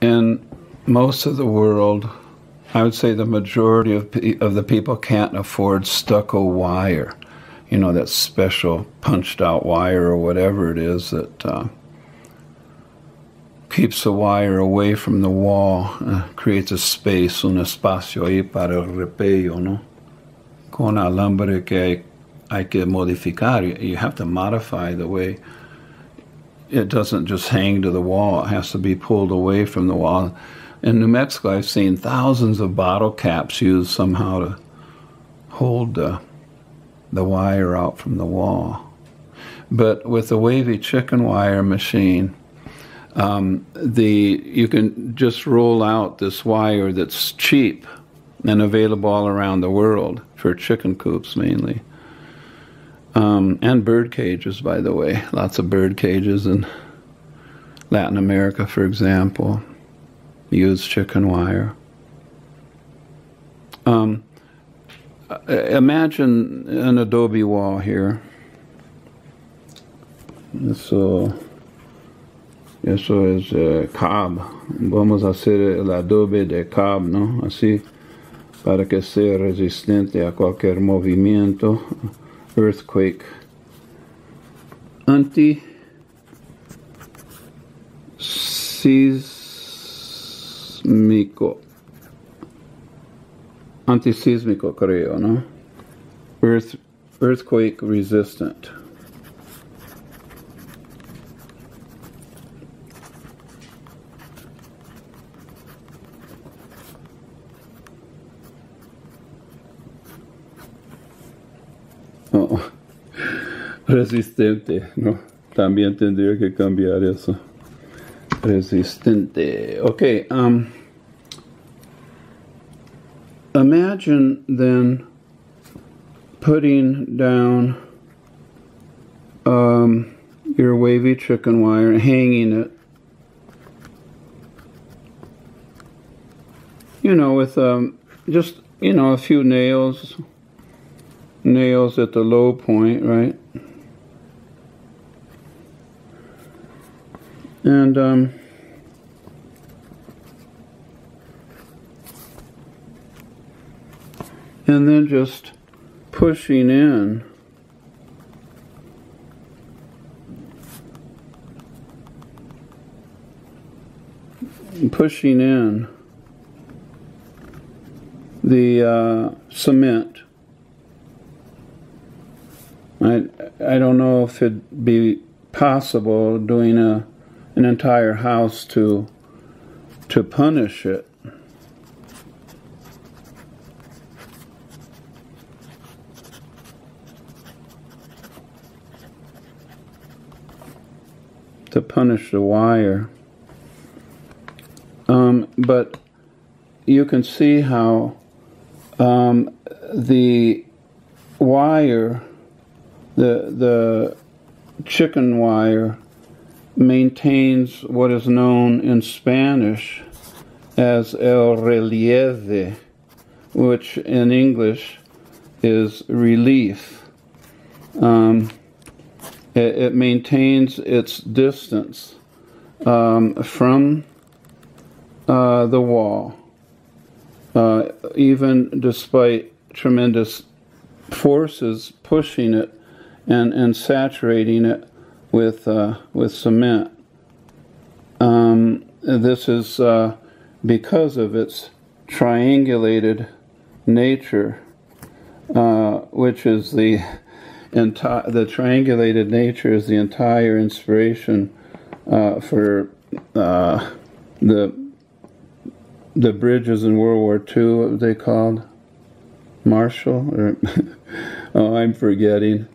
in most of the world, I would say the majority of the people can't afford stucco wire. You know, that special punched out wire or whatever it is that keeps the wire away from the wall, creates a space, un espacio ahí para el repello, ¿no? Con alambre que hay que modificar. You have to modify the way it doesn't just hang to the wall. It has to be pulled away from the wall. In New Mexico, I've seen thousands of bottle caps used somehow to hold the wire out from the wall. But with the Wavy chicken wire machine, you can just roll out this wire that's cheap and available all around the world for chicken coops mainly. And bird cages, by the way. Lots of bird cages in Latin America, for example, use chicken wire. Imagine an adobe wall here. Eso es cob. Vamos a hacer el adobe de cob, ¿no? Así, para que sea resistente a cualquier movimiento. Earthquake. Antisísmico. Antisísmico, creo, ¿no? Earthquake resistant. Oh, resistente, ¿no? También tendría que cambiar eso. Resistente. Okay, imagine then putting down your wavy chicken wire and hanging it, you know, with just, you know, a few nails at the low point, right? And then just pushing in the cement. I don't know if it'd be possible doing an entire house to punish it. To punish the wire. But you can see how the wire, the chicken wire, maintains what is known in Spanish as el relieve, which in English is relief. It maintains its distance from the wall, even despite tremendous forces pushing it and saturating it with cement. This is because of its triangulated nature, which is the triangulated nature is the entire inspiration for the bridges in World War II. What were they called? Marshall? Or oh, I'm forgetting.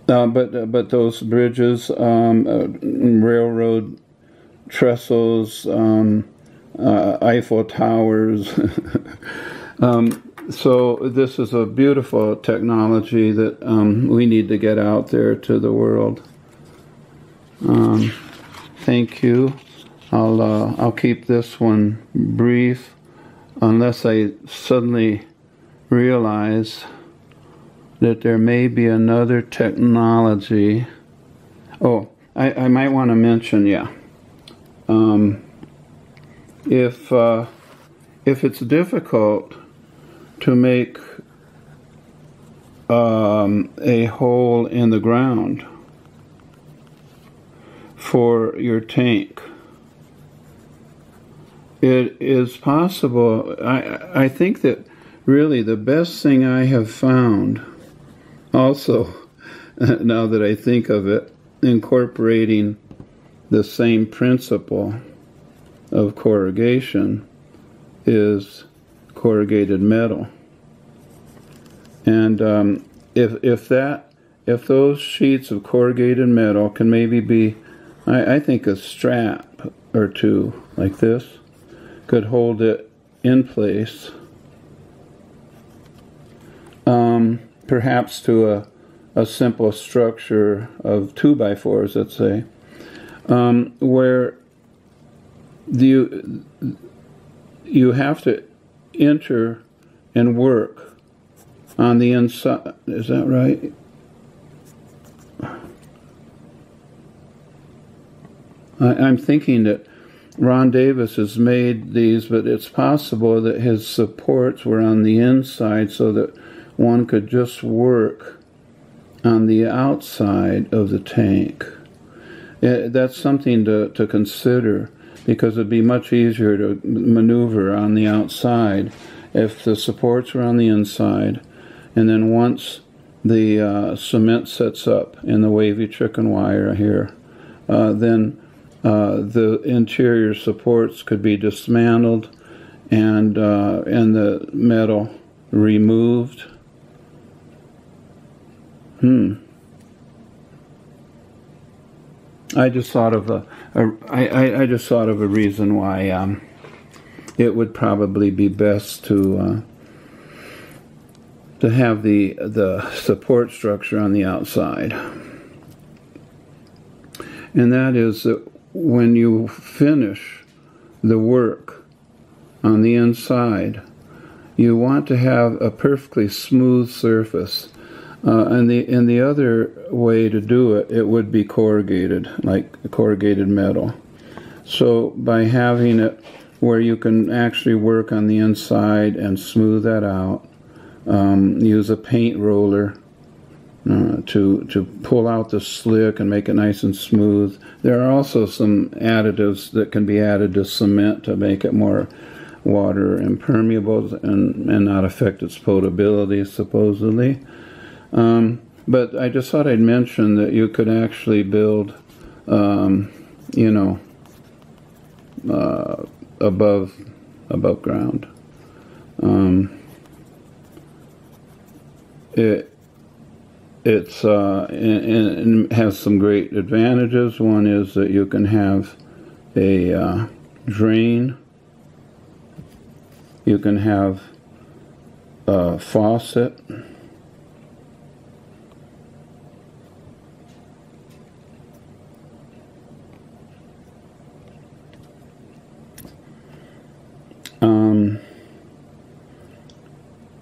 But those bridges, railroad trestles, Eiffel Towers. So this is a beautiful technology that we need to get out there to the world. Thank you. I'll keep this one brief, unless I suddenly realize that there may be another technology. Oh, I might want to mention, yeah. if it's difficult to make a hole in the ground for your tank, it is possible. I think that really the best thing I have found, also, now that I think of it, incorporating the same principle of corrugation, is corrugated metal. And if those sheets of corrugated metal can maybe be, I think a strap or two like this could hold it in place, perhaps to a simple structure of 2x4s, let's say, where you have to enter and work on the inside. Is that right? I'm thinking that Ron Davis has made these, but it's possible that his supports were on the inside so that one could just work on the outside of the tank. That's something to consider, because it'd be much easier to maneuver on the outside if the supports were on the inside. And then once the cement sets up in the wavy chicken wire here, then the interior supports could be dismantled and the metal removed. I just thought of I just thought of a reason why it would probably be best to have the support structure on the outside, and that is that when you finish the work on the inside, you want to have a perfectly smooth surface. And the other way to do it, it would be corrugated, like corrugated metal. So by having it where you can actually work on the inside and smooth that out, use a paint roller to pull out the slick and make it nice and smooth. There are also some additives that can be added to cement to make it more water impermeable and not affect its potability, supposedly. But I just thought I'd mention that you could actually build, above ground. It has some great advantages. One is that you can have a drain. You can have a faucet.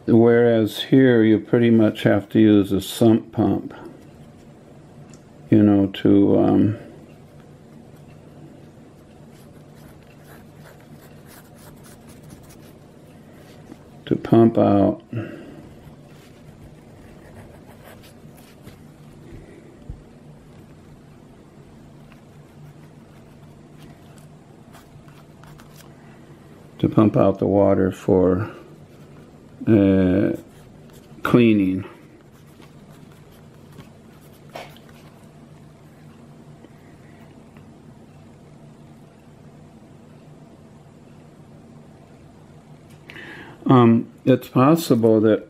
Whereas here you pretty much have to use a sump pump, to pump out the water for cleaning. It's possible that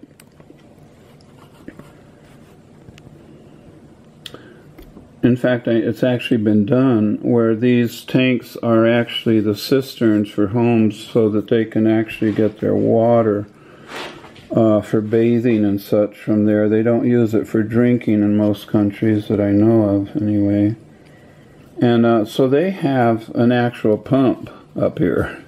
in fact, it's actually been done where these tanks are actually the cisterns for homes so that they can actually get their water for bathing and such from there. They don't use it for drinking in most countries that I know of, anyway. And so they have an actual pump up here,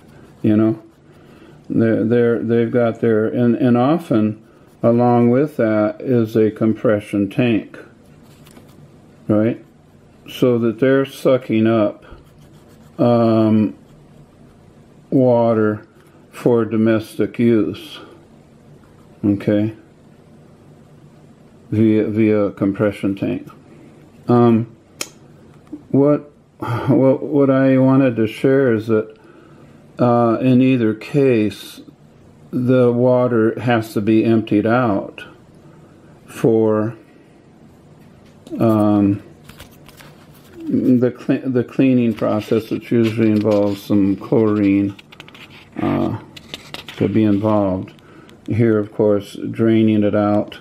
They've got their, and often along with that is a compression tank, right? So that they're sucking up water for domestic use, okay, via compression tank. What I wanted to share is that in either case, the water has to be emptied out for the cleaning process, which usually involves some chlorine to be involved. Here, of course, draining it out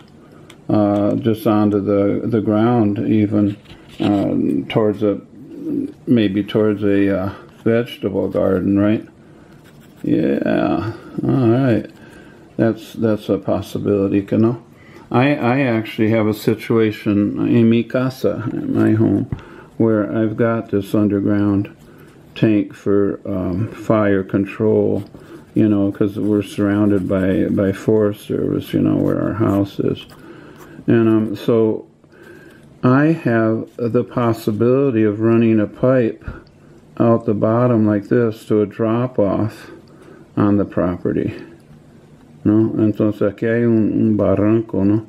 just onto the ground, even towards maybe towards a vegetable garden, right? Yeah, all right. That's a possibility, you know. I actually have a situation in mi casa, in my home, where I've got this underground tank for fire control, you know, because we're surrounded by Forest Service, you know, where our house is. And so I have the possibility of running a pipe out the bottom like this to a drop-off on the property, ¿no? Entonces aquí hay un barranco, ¿no?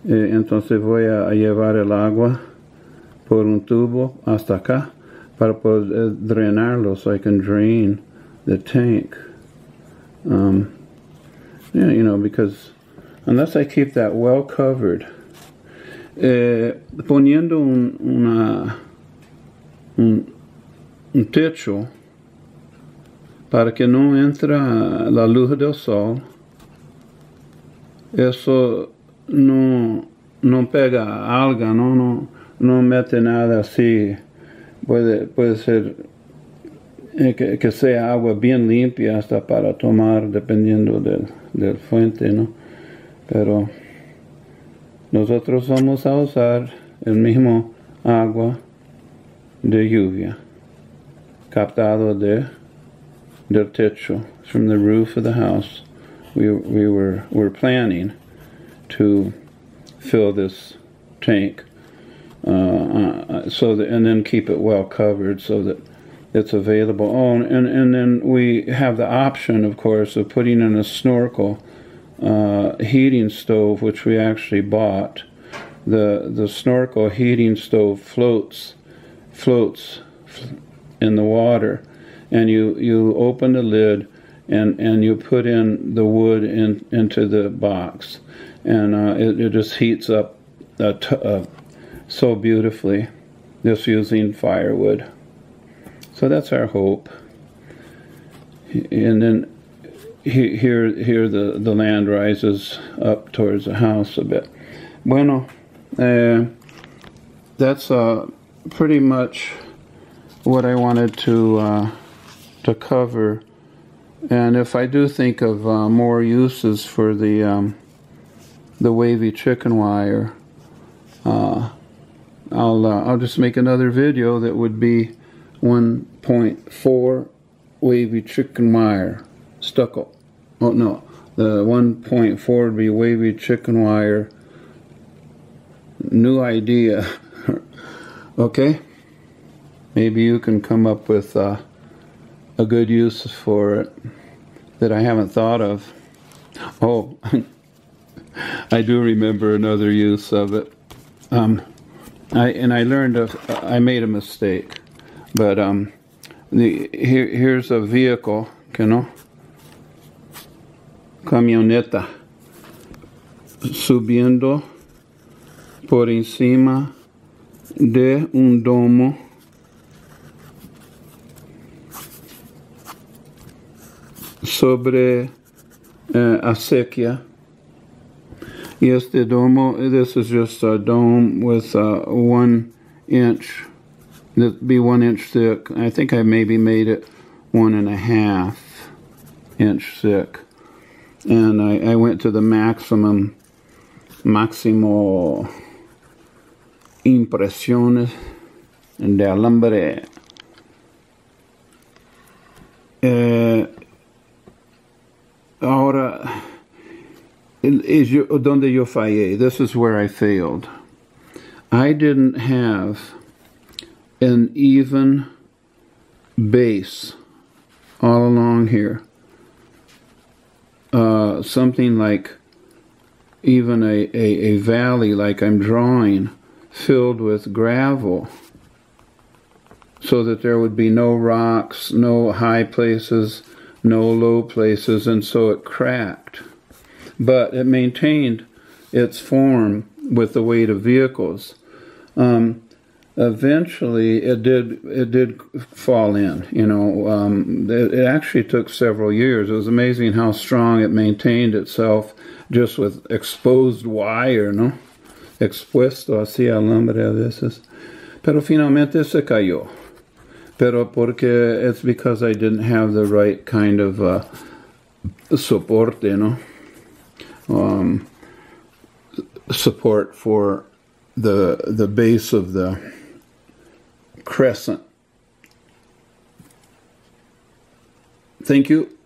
Entonces voy a llevar el agua por un tubo hasta acá para poder drenarlo, so I can drain the tank. Yeah, you know, because unless I keep that well covered, poniendo un techo para que no entra la luz del sol, eso no pega alga, no mete nada así. Puede ser que sea agua bien limpia hasta para tomar, dependiendo del fuente, ¿no? Pero nosotros vamos a usar el mismo agua de lluvia captado del techo, from the roof of the house. We're planning to fill this tank and then keep it well covered so that it's available. Oh, and then we have the option, of course, of putting in a snorkel heating stove, which we actually bought. The snorkel heating stove floats in the water, and you open the lid and you put in the wood into the box, and it just heats up so beautifully, just using firewood. So that's our hope. And then here the land rises up towards the house a bit. Bueno, that's pretty much what I wanted to cover. And if I do think of more uses for the wavy chicken wire, I'll just make another video that would be 1.4 wavy chicken wire stucco. Oh no, the 1.4 would be wavy chicken wire. New idea. Okay, maybe you can come up with a good use for it that I haven't thought of. Oh, I do remember another use of it. I learned I made a mistake, but here's a vehicle, you know, camioneta, subiendo por encima de un domo sobre acequia. Y este domo, this is just a dome with 1 inch, that'd be 1 inch thick. I think I maybe made it 1.5 inch thick. And I went to the máximo impresiones de alambre. Ahora, donde yo fallé, this is where I failed. I didn't have an even base all along here. Something like even a valley like I'm drawing, filled with gravel, so that there would be no rocks, no high places, no low places, and so it cracked. But it maintained its form with the weight of vehicles. Eventually, it did fall in. You know, it actually took several years. It was amazing how strong it maintained itself just with exposed wire, ¿no? Expuesto así alambre a veces. Pero finalmente se cayó. Pero porque it's because I didn't have the right kind of soporte, ¿no? Support for the base of the crescent. Thank you.